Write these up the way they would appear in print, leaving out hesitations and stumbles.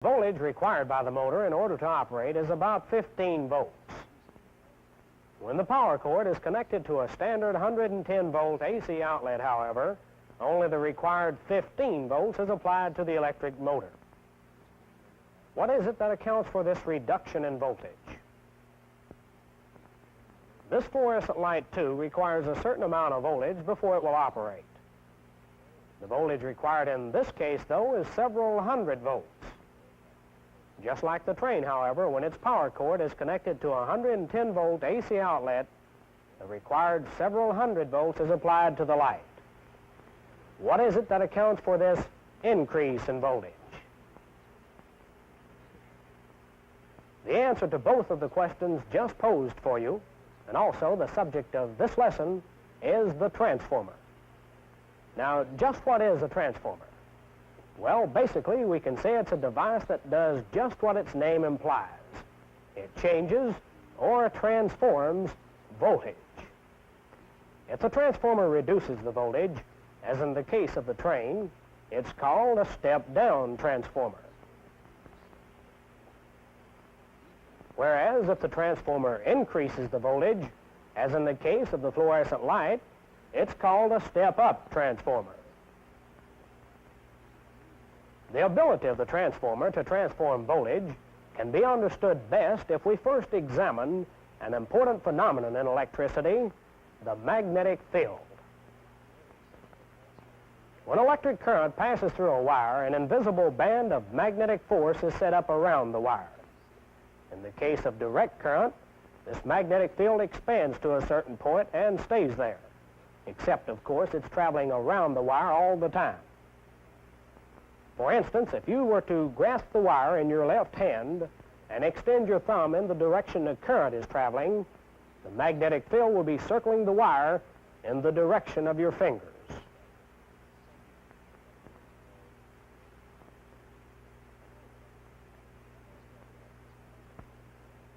Voltage required by the motor in order to operate is about 15 volts. When the power cord is connected to a standard 110-volt AC outlet, however, only the required 15 volts is applied to the electric motor. What is it that accounts for this reduction in voltage? This fluorescent light, too, requires a certain amount of voltage before it will operate. The voltage required in this case, though, is several hundred volts. Just like the train, however, when its power cord is connected to a 110-volt AC outlet, the required several hundred volts is applied to the light. What is it that accounts for this increase in voltage? The answer to both of the questions just posed for you, and also the subject of this lesson, is the transformer. Now, just what is a transformer? Well, basically, we can say it's a device that does just what its name implies. It changes or transforms voltage. If the transformer reduces the voltage, as in the case of the train, it's called a step-down transformer. Whereas if the transformer increases the voltage, as in the case of the fluorescent light, it's called a step-up transformer. The ability of the transformer to transform voltage can be understood best if we first examine an important phenomenon in electricity, the magnetic field. When electric current passes through a wire, an invisible band of magnetic force is set up around the wire. In the case of direct current, this magnetic field expands to a certain point and stays there, except, of course, it's traveling around the wire all the time. For instance, if you were to grasp the wire in your left hand and extend your thumb in the direction the current is traveling, the magnetic field will be circling the wire in the direction of your fingers.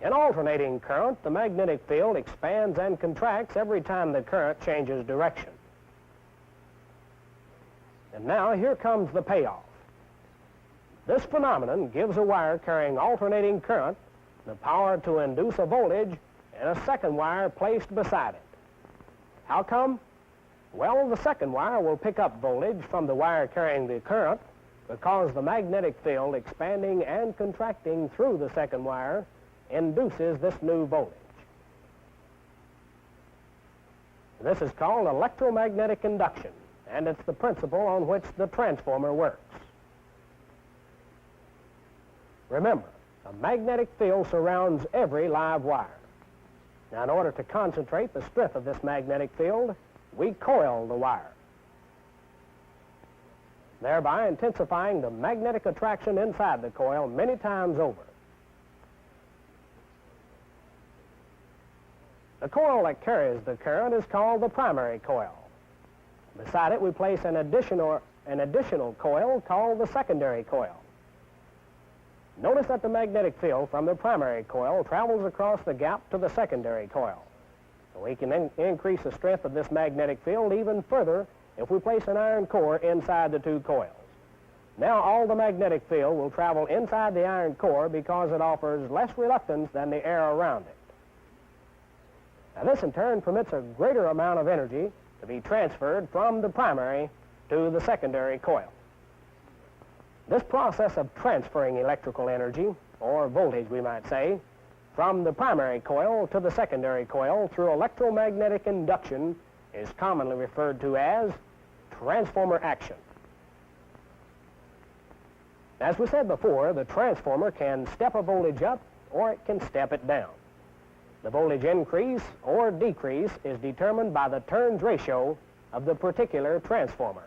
In alternating current, the magnetic field expands and contracts every time the current changes direction. And now here comes the payoff. This phenomenon gives a wire carrying alternating current the power to induce a voltage in a second wire placed beside it. How come? Well, the second wire will pick up voltage from the wire carrying the current because the magnetic field expanding and contracting through the second wire induces this new voltage. This is called electromagnetic induction, and it's the principle on which the transformer works. Remember, a magnetic field surrounds every live wire. Now, in order to concentrate the strength of this magnetic field, we coil the wire, thereby intensifying the magnetic attraction inside the coil many times over. The coil that carries the current is called the primary coil. Beside it, we place an additional coil called the secondary coil. Notice that the magnetic field from the primary coil travels across the gap to the secondary coil. We can increase the strength of this magnetic field even further if we place an iron core inside the two coils. Now all the magnetic field will travel inside the iron core because it offers less reluctance than the air around it. Now this in turn permits a greater amount of energy to be transferred from the primary to the secondary coil. This process of transferring electrical energy, or voltage we might say, from the primary coil to the secondary coil through electromagnetic induction is commonly referred to as transformer action. As we said before, the transformer can step a voltage up or it can step it down. The voltage increase or decrease is determined by the turns ratio of the particular transformer.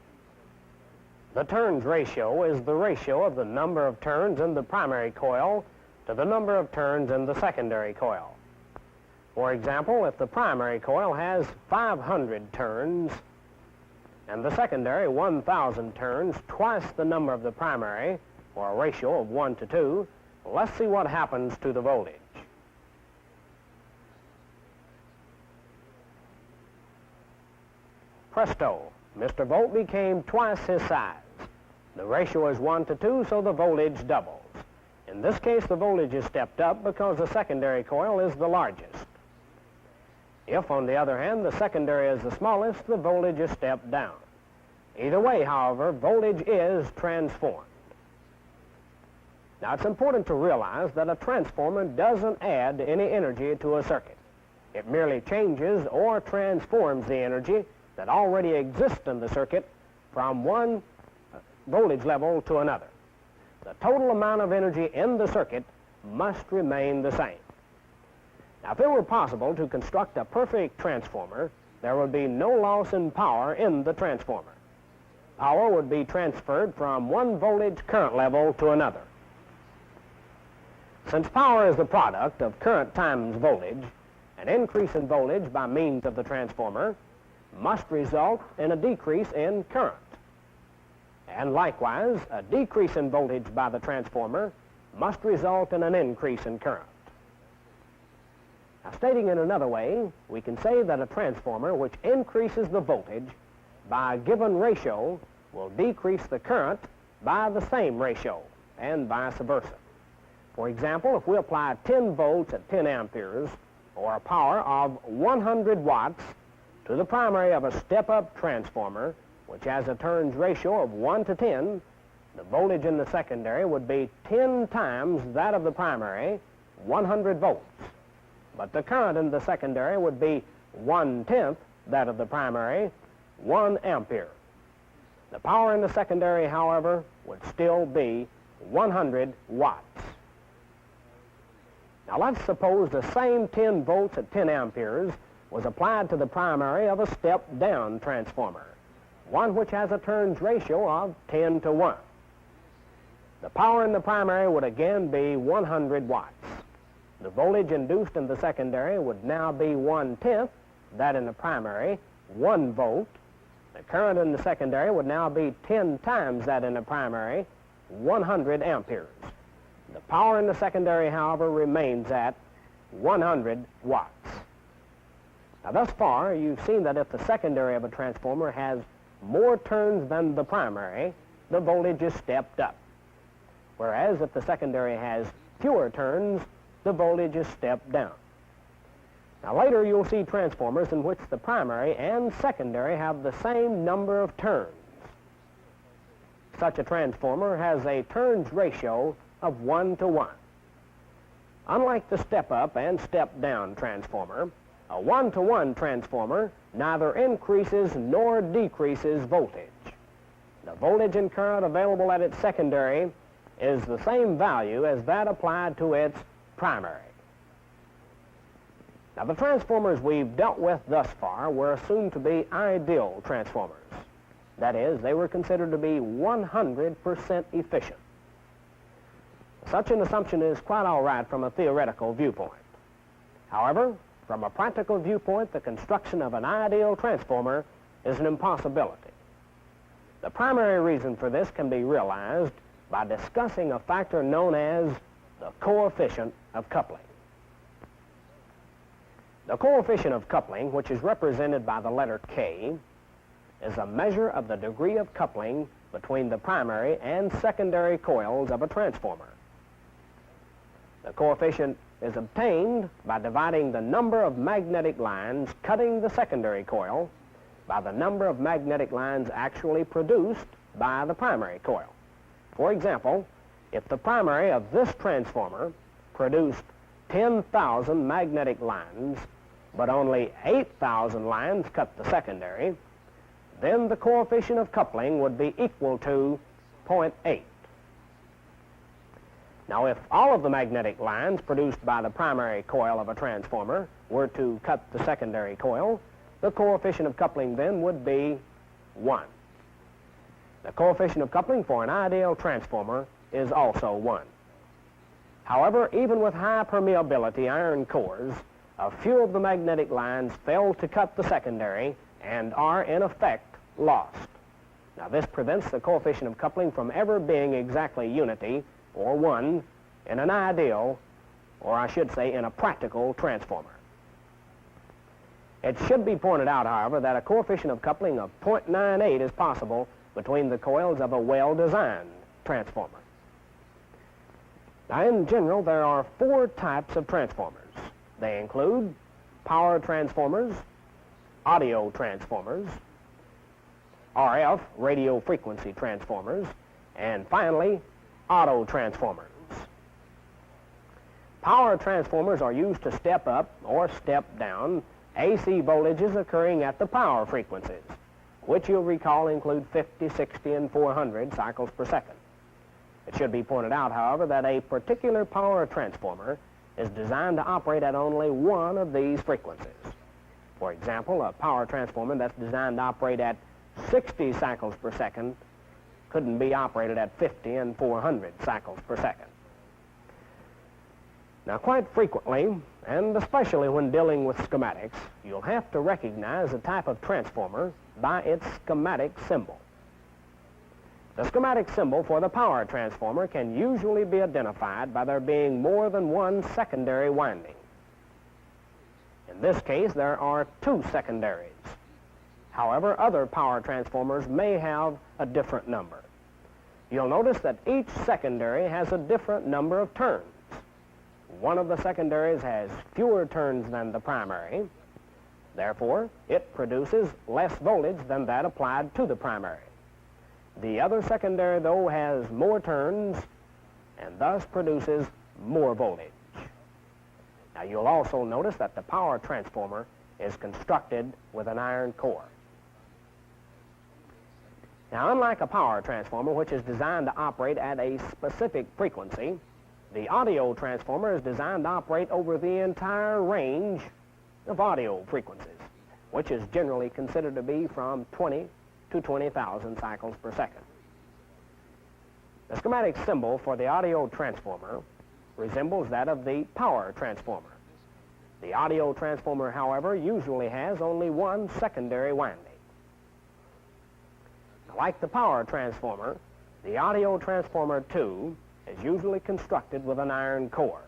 The turns ratio is the ratio of the number of turns in the primary coil to the number of turns in the secondary coil. For example, if the primary coil has 500 turns and the secondary 1,000 turns, twice the number of the primary, or a ratio of 1 to 2, let's see what happens to the voltage. Presto, Mr. Volt became twice his size. The ratio is 1 to 2, so the voltage doubles. In this case, the voltage is stepped up because the secondary coil is the largest. If, on the other hand, the secondary is the smallest, the voltage is stepped down. Either way, however, voltage is transformed. Now, it's important to realize that a transformer doesn't add any energy to a circuit. It merely changes or transforms the energy that already exists in the circuit from one voltage level to another. The total amount of energy in the circuit must remain the same. Now, if it were possible to construct a perfect transformer, there would be no loss in power in the transformer. Power would be transferred from one voltage current level to another. Since power is the product of current times voltage, an increase in voltage by means of the transformer must result in a decrease in current. And likewise, a decrease in voltage by the transformer must result in an increase in current. Now, stating it another way, we can say that a transformer which increases the voltage by a given ratio will decrease the current by the same ratio, and vice versa. For example, if we apply 10 volts at 10 amperes, or a power of 100 watts, to the primary of a step-up transformer, which has a turns ratio of 1 to 10, the voltage in the secondary would be 10 times that of the primary, 100 volts. But the current in the secondary would be 1/10 that of the primary, 1 ampere. The power in the secondary, however, would still be 100 watts. Now, let's suppose the same 10 volts at 10 amperes was applied to the primary of a step-down transformer, one which has a turns ratio of 10 to 1. The power in the primary would again be 100 watts. The voltage induced in the secondary would now be 1/10 that in the primary, 1 volt. The current in the secondary would now be 10 times that in the primary, 100 amperes. The power in the secondary, however, remains at 100 watts. Now, thus far, you've seen that if the secondary of a transformer has more turns than the primary, the voltage is stepped up. Whereas if the secondary has fewer turns, the voltage is stepped down. Now, later you'll see transformers in which the primary and secondary have the same number of turns. Such a transformer has a turns ratio of 1 to 1. Unlike the step-up and step-down transformer, a 1 to 1 transformer neither increases nor decreases voltage. The voltage and current available at its secondary is the same value as that applied to its primary. Now, the transformers we've dealt with thus far were assumed to be ideal transformers. That is, they were considered to be 100% efficient. Such an assumption is quite all right from a theoretical viewpoint. However, from a practical viewpoint, the construction of an ideal transformer is an impossibility. The primary reason for this can be realized by discussing a factor known as the coefficient of coupling. The coefficient of coupling, which is represented by the letter K, is a measure of the degree of coupling between the primary and secondary coils of a transformer. The coefficient is obtained by dividing the number of magnetic lines cutting the secondary coil by the number of magnetic lines actually produced by the primary coil. For example, if the primary of this transformer produced 10,000 magnetic lines, but only 8,000 lines cut the secondary, then the coefficient of coupling would be equal to 0.8. Now, if all of the magnetic lines produced by the primary coil of a transformer were to cut the secondary coil, the coefficient of coupling then would be 1. The coefficient of coupling for an ideal transformer is also 1. However, even with high permeability iron cores, a few of the magnetic lines fail to cut the secondary and are, in effect, lost. Now, this prevents the coefficient of coupling from ever being exactly unity, or 1, in an ideal, or I should say in a practical transformer. It should be pointed out, however, that a coefficient of coupling of 0.98 is possible between the coils of a well-designed transformer. Now, in general, there are 4 types of transformers. They include power transformers, audio transformers, RF, radio frequency transformers, and finally, auto transformers. Power transformers are used to step up or step down AC voltages occurring at the power frequencies, which you'll recall include 50, 60, and 400 cycles per second. It should be pointed out, however, that a particular power transformer is designed to operate at only one of these frequencies. For example, a power transformer that's designed to operate at 60 cycles per second couldn't be operated at 50 and 400 cycles per second. Now, quite frequently, and especially when dealing with schematics, you'll have to recognize a type of transformer by its schematic symbol. The schematic symbol for the power transformer can usually be identified by there being more than one secondary winding. In this case, there are 2 secondaries. However, other power transformers may have a different number. You'll notice that each secondary has a different number of turns. One of the secondaries has fewer turns than the primary. Therefore, it produces less voltage than that applied to the primary. The other secondary, though, has more turns and thus produces more voltage. Now, you'll also notice that the power transformer is constructed with an iron core. Now, unlike a power transformer, which is designed to operate at a specific frequency, the audio transformer is designed to operate over the entire range of audio frequencies, which is generally considered to be from 20 to 20,000 cycles per second. The schematic symbol for the audio transformer resembles that of the power transformer. The audio transformer, however, usually has only one secondary winding. Now, like the power transformer, the audio transformer, too, is usually constructed with an iron core.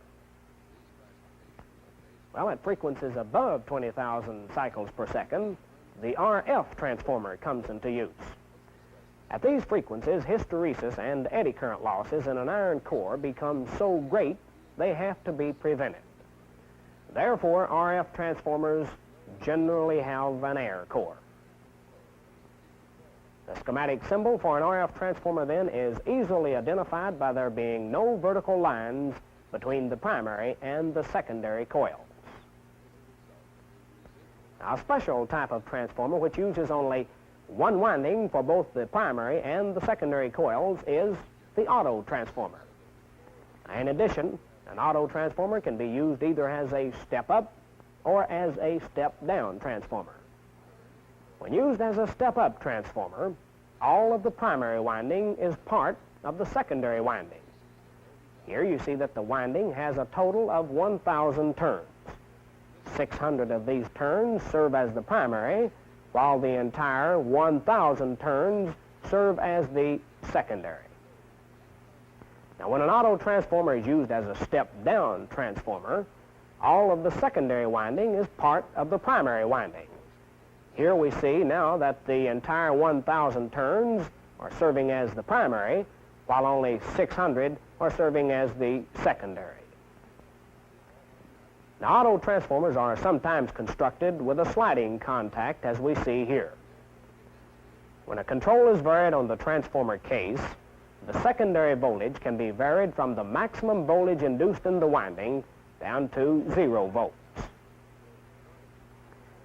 Well, at frequencies above 20,000 cycles per second, the RF transformer comes into use. At these frequencies, hysteresis and eddy current losses in an iron core become so great they have to be prevented. Therefore, RF transformers generally have an air core. The schematic symbol for an RF transformer, then, is easily identified by there being no vertical lines between the primary and the secondary coils. Now, a special type of transformer which uses only one winding for both the primary and the secondary coils is the auto transformer. In addition, an auto transformer can be used either as a step-up or as a step-down transformer. When used as a step-up transformer, all of the primary winding is part of the secondary winding. Here you see that the winding has a total of 1,000 turns. 600 of these turns serve as the primary, while the entire 1,000 turns serve as the secondary. Now, when an auto transformer is used as a step-down transformer, all of the secondary winding is part of the primary winding. Here we see now that the entire 1,000 turns are serving as the primary, while only 600 are serving as the secondary. Now, auto transformers are sometimes constructed with a sliding contact, as we see here. When a control is varied on the transformer case, the secondary voltage can be varied from the maximum voltage induced in the winding down to 0 volts.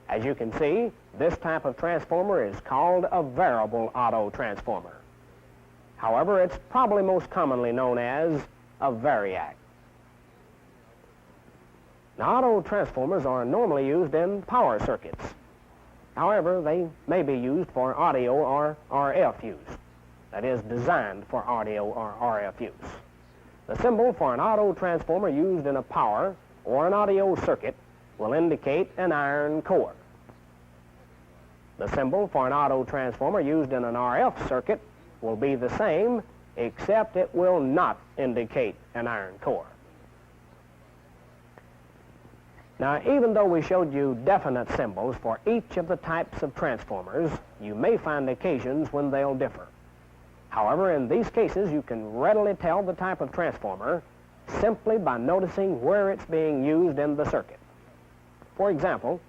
As you can see, this type of transformer is called a variable auto transformer. However, it's probably most commonly known as a variac. Now, auto transformers are normally used in power circuits. However, they may be used for audio or RF use. That is, designed for audio or RF use. The symbol for an auto transformer used in a power or an audio circuit will indicate an iron core. The symbol for an auto transformer used in an RF circuit will be the same, except it will not indicate an iron core. Now, even though we showed you definite symbols for each of the types of transformers, you may find occasions when they'll differ. However, in these cases, you can readily tell the type of transformer simply by noticing where it's being used in the circuit. For example,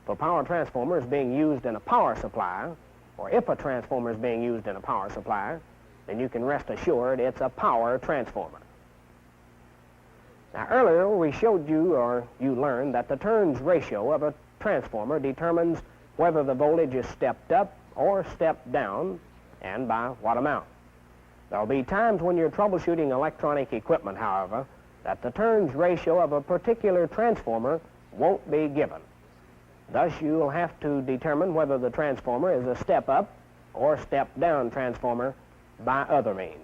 if a power transformer is being used in a power supply, or if a transformer is being used in a power supply, then you can rest assured it's a power transformer. Now earlier we showed you, or you learned, that the turns ratio of a transformer determines whether the voltage is stepped up or stepped down, and by what amount. There will be times when you're troubleshooting electronic equipment, however, that the turns ratio of a particular transformer won't be given. Thus, you'll have to determine whether the transformer is a step-up or step-down transformer by other means.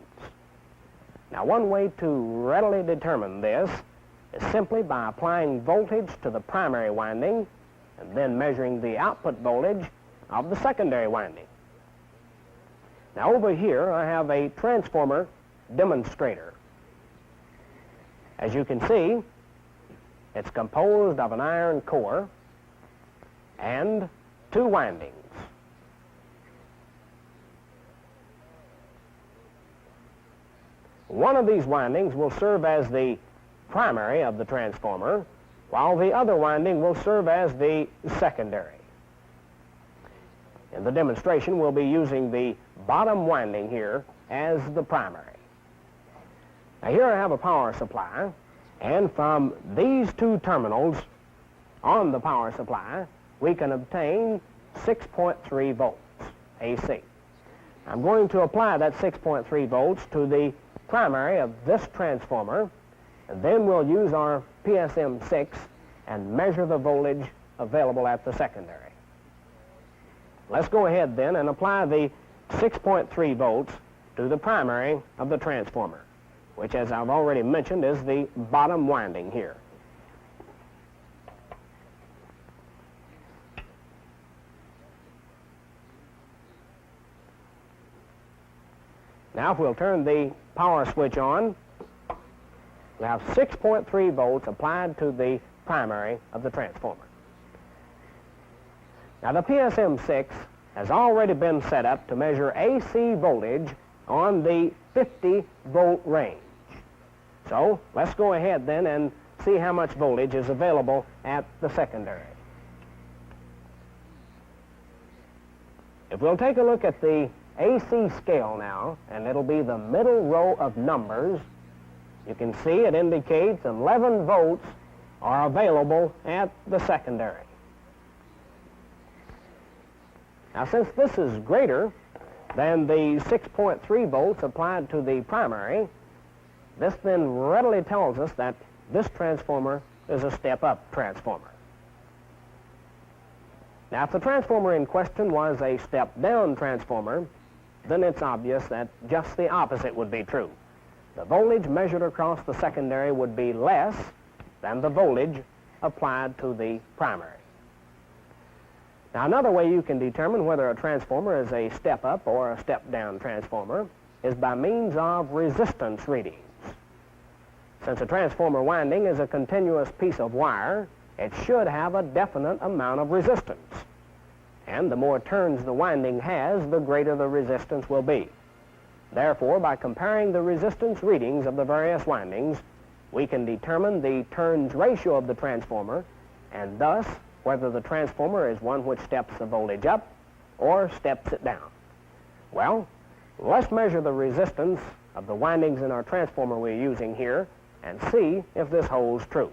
Now, one way to readily determine this is simply by applying voltage to the primary winding and then measuring the output voltage of the secondary winding. Now, over here, I have a transformer demonstrator. As you can see, it's composed of an iron core and two windings. One of these windings will serve as the primary of the transformer, while the other winding will serve as the secondary. In the demonstration, we'll be using the bottom winding here as the primary. Now here I have a power supply, and from these two terminals on the power supply, we can obtain 6.3 volts AC. I'm going to apply that 6.3 volts to the primary of this transformer, and then we'll use our PSM6 and measure the voltage available at the secondary. Let's go ahead then and apply the 6.3 volts to the primary of the transformer, which, as I've already mentioned, is the bottom winding here. Now, if we'll turn the power switch on, we have 6.3 volts applied to the primary of the transformer. Now, the PSM6 has already been set up to measure AC voltage on the 50-volt range. So, let's go ahead then and see how much voltage is available at the secondary. If we'll take a look at the AC scale now, and it'll be the middle row of numbers, you can see it indicates 11 volts are available at the secondary. Now, since this is greater than the 6.3 volts applied to the primary, this then readily tells us that this transformer is a step-up transformer. Now, if the transformer in question was a step-down transformer, then it's obvious that just the opposite would be true. The voltage measured across the secondary would be less than the voltage applied to the primary. Now, another way you can determine whether a transformer is a step-up or a step-down transformer is by means of resistance readings. Since a transformer winding is a continuous piece of wire, it should have a definite amount of resistance. And the more turns the winding has, the greater the resistance will be. Therefore, by comparing the resistance readings of the various windings, we can determine the turns ratio of the transformer, and thus whether the transformer is one which steps the voltage up or steps it down. Well, let's measure the resistance of the windings in our transformer we're using here and see if this holds true.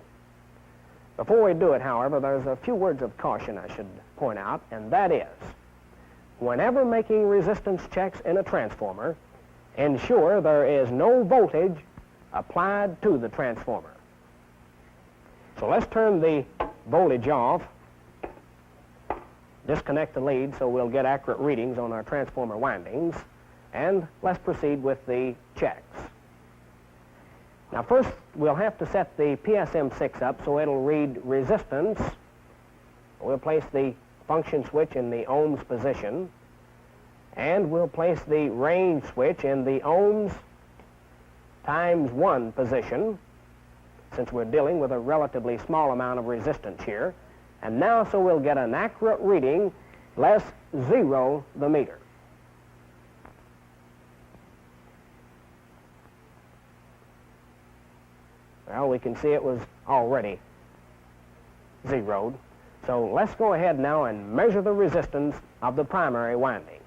Before we do it, however, there's a few words of caution I should point out, and that is, whenever making resistance checks in a transformer, ensure there is no voltage applied to the transformer. So let's turn the voltage off, disconnect the lead so we'll get accurate readings on our transformer windings, and let's proceed with the checks. Now, first, we'll have to set the PSM6 up so it'll read resistance. We'll place the function switch in the ohms position, and we'll place the range switch in the ohms times 1 position, since we're dealing with a relatively small amount of resistance here. And now, so we'll get an accurate reading, let's zero the meter. Well, we can see it was already zeroed. So let's go ahead now and measure the resistance of the primary winding.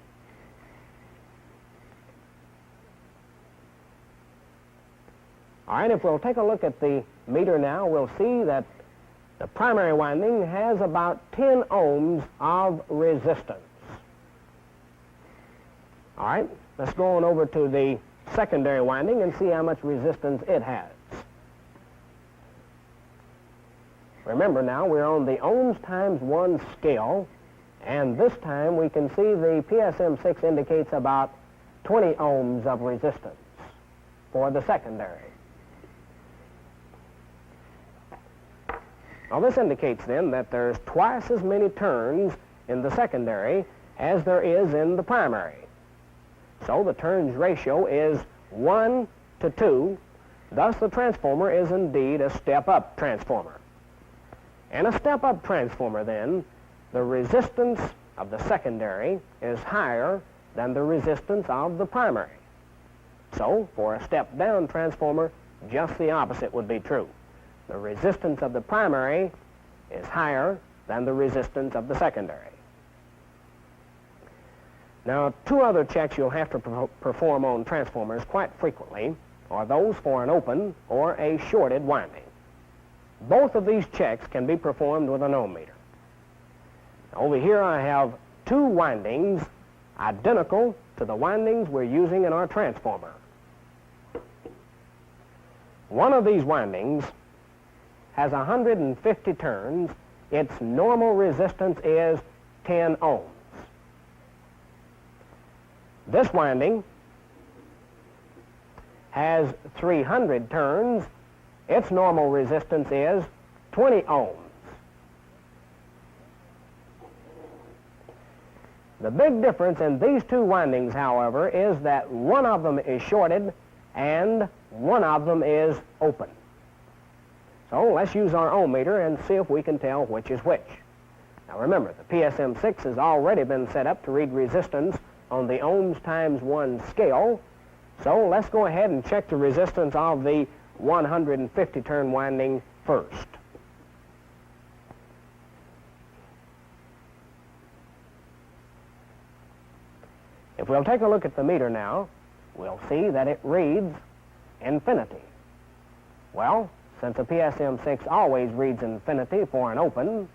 All right, if we'll take a look at the meter now, we'll see that the primary winding has about 10 ohms of resistance. All right, let's go on over to the secondary winding and see how much resistance it has. Remember now, we're on the ohms times 1 scale, and this time we can see the PSM6 indicates about 20 ohms of resistance for the secondary. Now this indicates then that there's twice as many turns in the secondary as there is in the primary. So the turns ratio is 1 to 2, thus the transformer is indeed a step-up transformer. In a step-up transformer then, the resistance of the secondary is higher than the resistance of the primary. So for a step-down transformer, just the opposite would be true. The resistance of the primary is higher than the resistance of the secondary. Now, two other checks you'll have to perform on transformers quite frequently are those for an open or a shorted winding. Both of these checks can be performed with an ohm meter. Over here I have two windings identical to the windings we're using in our transformer. One of these windings has 150 turns. Its normal resistance is 10 ohms. This winding has 300 turns. Its normal resistance is 20 ohms. The big difference in these two windings, however, is that one of them is shorted and one of them is open. So let's use our ohm meter and see if we can tell which is which. Now remember, the PSM6 has already been set up to read resistance on the ohms times 1 scale. So let's go ahead and check the resistance of the 150 turn winding first. If we'll take a look at the meter now, we'll see that it reads infinity. Well, since a PSM6 always reads infinity for an open,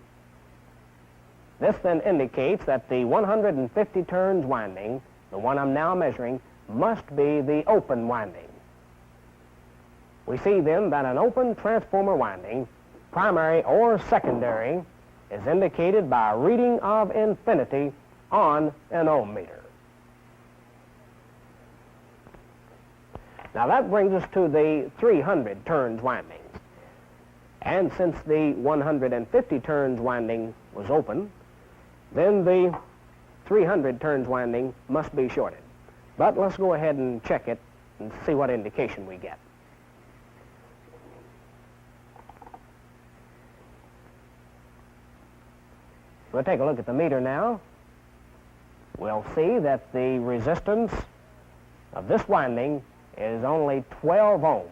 this then indicates that the 150 turns winding, the one I'm now measuring, must be the open winding. We see then that an open transformer winding, primary or secondary, is indicated by a reading of infinity on an ohm meter. Now that brings us to the 300 turns windings. And since the 150 turns winding was open, then the 300 turns winding must be shorted. But let's go ahead and check it and see what indication we get. We'll take a look at the meter now. We'll see that the resistance of this winding is only 12 ohms.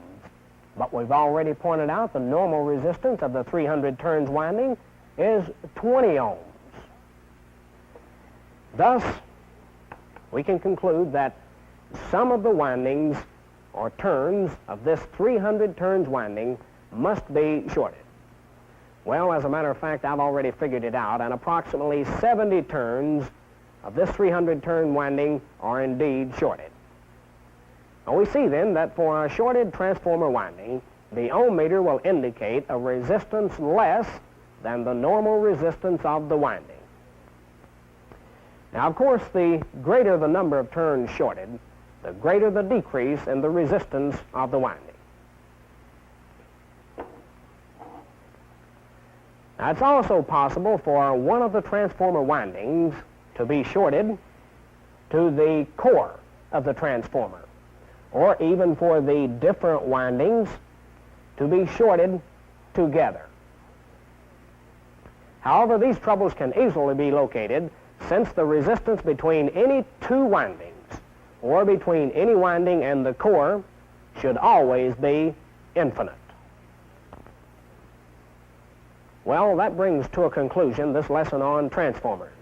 But we've already pointed out the normal resistance of the 300 turns winding is 20 ohms. Thus, we can conclude that some of the windings or turns of this 300 turns winding must be shorted. Well, as a matter of fact, I've already figured it out, and approximately 70 turns of this 300 turn winding are indeed shorted. Now we see then that for a shorted transformer winding, the ohm meter will indicate a resistance less than the normal resistance of the winding. Now, of course, the greater the number of turns shorted, the greater the decrease in the resistance of the winding. Now, it's also possible for one of the transformer windings to be shorted to the core of the transformer, or even for the different windings to be shorted together. However, these troubles can easily be located since the resistance between any two windings or between any winding and the core should always be infinite. Well, that brings to a conclusion this lesson on transformers.